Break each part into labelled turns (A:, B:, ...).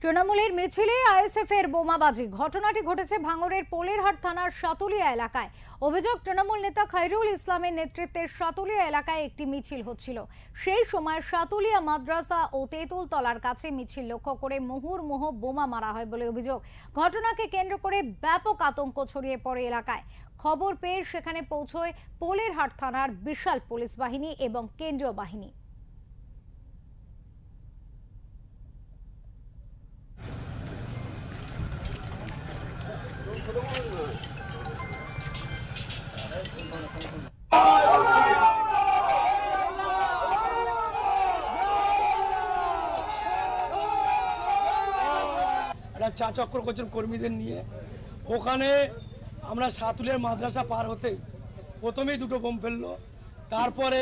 A: তৃণমূলের মিছিলে আইএসএফের বোমাবাজি। ঘটনাটি ঘটেছে ভাঙড়ের পোলেরহাট থানার সাতুলিয়া এলাকায়। অভিযোগ, তৃণমূল নেতা খায়রুল ইসলামের নেতৃত্বে সাতুলিয়া এলাকায় একটি মিছিল হচ্ছিল। সেই সময় সাতুলিয়া মাদ্রাসা ও তেঁতুল তলার কাছে মিছিল লক্ষ্য করে মুহুর্মুহ বোমা মারা হয় বলে অভিযোগ। ঘটনাকে কেন্দ্র করে ব্যাপক আতঙ্ক ছড়িয়ে পড়ে এলাকায়। খবর পেয়ে সেখানে পৌঁছয় পোলেরহাট থানার বিশাল পুলিশ বাহিনী এবং কেন্দ্রীয় বাহিনী।
B: একটা চা চক্র করছেন কর্মীদের নিয়ে। ওখানে আমরা সাতুলের মাদ্রাসা পার হতে প্রথমেই দুটো বোম ফেললো, তারপরে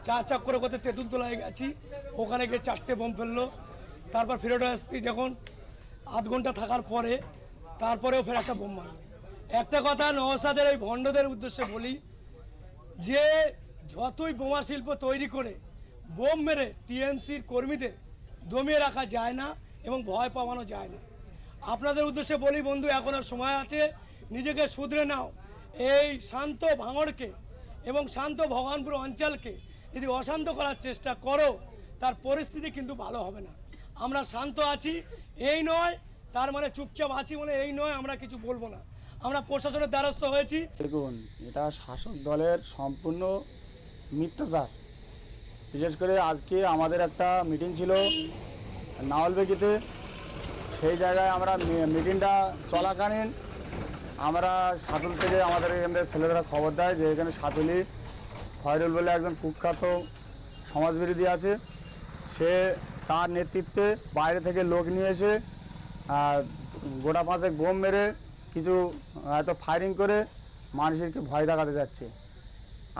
B: চা চক্র করতে তেঁতুল তলায় গেছি, ওখানে গিয়ে 4টে বোম ফেললো। তারপর ফেরত আসছি, যখন আধ ঘন্টা থাকার পরে তারপরেও ফের একটা বোম মারল। একটা কথা নওশাদের এই ভণ্ডদের উদ্দেশ্যে বলি যে যতই বোমা শিল্প তৈরি করে বোম মেরে টিএমসির কর্মীদের দমিয়ে রাখা যায় না এবং ভয় পাওয়ানো যায় না। আপনাদের উদ্দেশ্যে বলি বন্ধু, এখন আর সময় আছে, নিজেকে শুধরে নাও। এই শান্ত ভাঙড়কে এবং শান্ত ভগবানপুর অঞ্চলকে যদি অশান্ত করার চেষ্টা করো, তার পরিস্থিতি কিন্তু ভালো হবে না। আমরা শান্ত আছি এই নয়, তার মানে চুপচাপ আছি বলে এই নয় আমরা কিছু বলবো না। আমরা প্রশাসনের দ্বারস্থ হয়েছি।
C: দেখুন, এটা শাসক দলের সম্পূর্ণ মিথ্যাচার। বিশেষ করে আজকে আমাদের একটা মিটিং ছিল নাওয়ালবেগিতে। সেই জায়গায় আমরা মিটিংটা চলাকালীন আমরা সাতুল থেকে আমাদের এখানে ছেলেরা খবর দেয় যে এখানে সাতুলি খয়রুল বলে একজন কুখ্যাত সমাজবিরোধী আছে। সে তার নেতৃত্বে বাইরে থেকে লোক নিয়ে এসে গোটা 5 বোম মেরে কিছু হয়তো ফায়ারিং করে মানুষকে ভয় দেখাতে যাচ্ছে।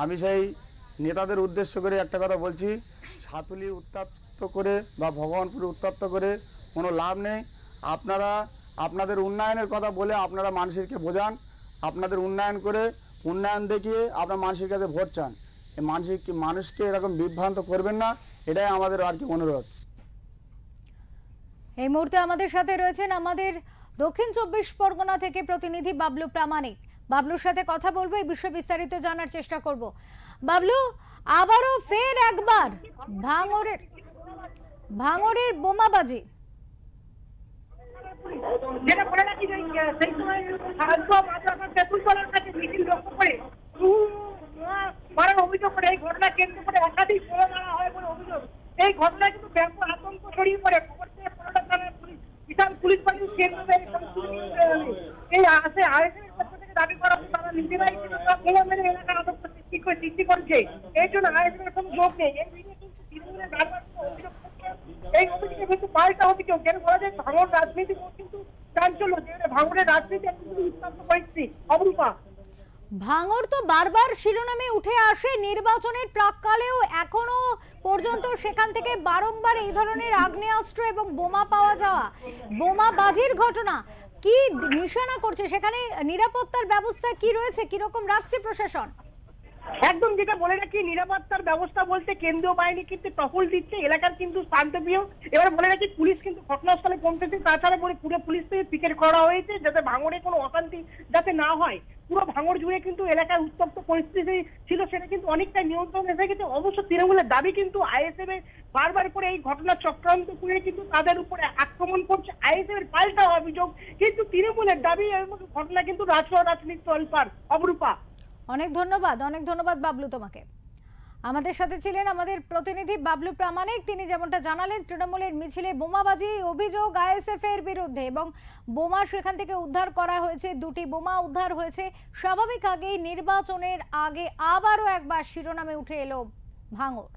C: আমি সেই নেতাদের উদ্দেশ্য করে একটা কথা বলছি, সাতুলি উত্তপ্ত করে বা ভগবানপুরে উত্তপ্ত করে কোনো লাভ নেই। আপনারা আপনাদের উন্নয়নের কথা বলে আপনারা মানুষকে বোঝান, আপনাদের উন্নয়ন করে উন্নয়ন দেখিয়ে আপনার মানুষের কাছে ভোট চান। এই মানুষকে এরকম বিভ্রান্ত করবেন না, এটাই আমাদের আর কি অনুরোধ।
A: এই মুহূর্তে আমাদের সাথে রয়েছেন আমাদের দক্ষিণ 24 পরগনা থেকে প্রতিনিধি বাবলু প্রামাণিক। বাবলুর সাথে কথা বলবো, এই বিষয়ে বিস্তারিত জানার চেষ্টা করব। বাবলু, আবারও ফের একবার ভাঙড়ের বোমাবাজি।
D: যেটা বলে রাখি যে সেই সময় তেঁতুল তলার কাছে মিছিল লক্ষ্য করে মারার অভিযোগ করে এই ঘটনা কেন্দ্র করে একাধিক বোমা মারা হয় বলে অভিযোগ। এই ঘটনায় কিন্তু ব্যাপক আতঙ্ক ছড়িয়ে পড়ে। বিশাল পুলিশ বাহিনী কেন্দ্র এই আসে আইএসএফের পক্ষ থেকে দাবি করা হচ্ছে তারা নিজেরাই বোমা মেরে এলাকার আতঙ্ক সৃষ্টি করছে। এই জন্য আইএসএফের কোনো যোগ নেই। এই বিষয়ে কিন্তু তৃণমূলের বারবার অভিযোগ করছে। এই অভিযোগে কিন্তু পাল্টা অভিযোগ, যেটা বলা যায় ভাঙড় রাজনীতি কিন্তু চাঞ্চল্য, যে ভাঙড়ের রাজনীতি কিন্তু উত্তপ্ত পরিস্থিতি। অবরূপা,
A: ভাঙড় তো বারবার শিরোনামে উঠে আসে নির্বাচনের প্রাককালেও, এখনো পর্যন্ত সেখান থেকে বারংবার এই ধরনের আগ্নেয়াস্ত্র এবং বোমা পাওয়া যাওয়া, বোমাবাজির ঘটনা কি নিশানা করছে? সেখানে নিরাপত্তার ব্যবস্থা কি রয়েছে, কিরকম রাখছে প্রশাসন?
D: একদম যেটা বলে রাখি, নিরাপত্তার ব্যবস্থা বলতে কেন্দ্রীয় বাহিনী কিন্তু টহল দিচ্ছে, এলাকার কিন্তু শান্তপ্রিয়। এবার বলে রাখি পুলিশ কিন্তু ঘটনাস্থলে পৌঁছেছে, তাছাড়া পুরো পুলিশ থেকে পিকেট করা হয়েছে যাতে ভাঙড়ে কোনো অশান্তি যাতে না হয়। পুরো ভাঙড় জুড়ে কিন্তু এলাকায় উত্তপ্ত পরিস্থিতি ছিল, সেটা কিন্তু অনেকটা নিয়ন্ত্রণ এসে গেছে। অবশ্য তৃণমূলের দাবি কিন্তু আইএসএফ বারবার করে এই ঘটনা চক্রান্ত করে কিন্তু তাদের উপরে আক্রমণ করছে। আইএসএফ এর পাল্টা অভিযোগ, কিন্তু তৃণমূলের দাবি ঘটনা কিন্তু রাজনীতি তোলপাড়। অবরূপা,
A: অনেক ধন্যবাদ বাবলু তোমাকে। আমাদের সাথে ছিলেন আমাদের প্রতিনিধি বাবলু প্রামাণিক। তিনি যেমনটা জানালেন, তৃণমূলের মিছিলে বোমাবাজি অভিযোগ আইএসএফ এর বিরুদ্ধে এবং বোমা সেখান থেকে উদ্ধার করা হয়েছে, 2টি বোমা উদ্ধার হয়েছে। স্বাভাবিক আগেই নির্বাচনের আগে আবারও একবার শিরোনামে উঠে এলো ভাঙড়।